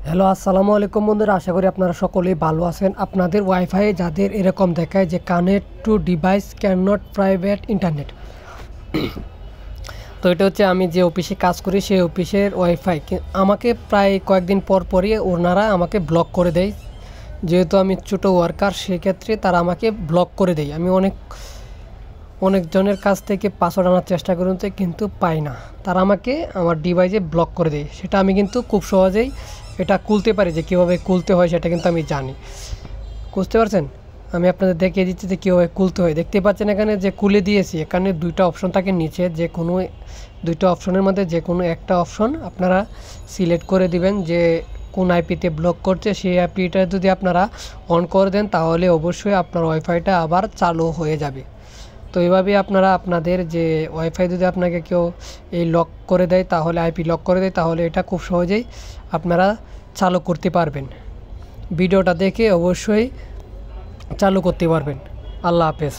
Hello, আসসালামু আলাইকুম বন্ধুরা। আশা করি আপনারা সকলেই ভালো আছেন। আপনাদের ওয়াইফাই যাদের এরকম দেখায় যে connect to device can not private internet, তো এটা হচ্ছে আমি যে অফিসে কাজ করি সেই অফিসের ওয়াইফাই। আমাকে প্রায় কয়েকদিন পর পরই ওনারা আমাকে ব্লক করে দেয়। যেহেতু আমি ছোটো ওয়ার্কার, সেক্ষেত্রে তারা আমাকে ব্লক করে দেয়। আমি অনেকজনের কাছ থেকে পাসওয়ার্ড আনার চেষ্টা করতে কিন্তু পাই না। তারা আমাকে আমার ডিভাইসে ব্লক করে দেয়। সেটা আমি কিন্তু খুব সহজেই এটা খুলতে পারি, যে কীভাবে খুলতে হয় সেটা কিন্তু আমি জানি। বুঝতে পারছেন? আমি আপনাদের দেখিয়ে দিচ্ছি যে কীভাবে খুলতে হয়। দেখতে পাচ্ছেন এখানে যে খুলে দিয়েছি, এখানে দুইটা অপশন থাকে নিচে, যে কোনো দুইটা অপশনের মধ্যে যে কোনো একটা অপশন আপনারা সিলেক্ট করে দিবেন যে কোন আইপিতে ব্লক করছে। সেই আইপিটা যদি আপনারা অন করে দেন তাহলে অবশ্যই আপনার ওয়াইফাইটা আবার চালু হয়ে যাবে। তো এইভাবে আপনারা আপনাদের যে ওয়াইফাই যদি আপনাকে কেউ এই লক করে দেয়, তাহলে আইপি লক করে দেয়, তাহলে এটা খুব সহজেই আপনারা চালু করতে পারবেন। ভিডিওটা দেখে অবশ্যই চালু করতে পারবেন। আল্লাহ হাফেজ।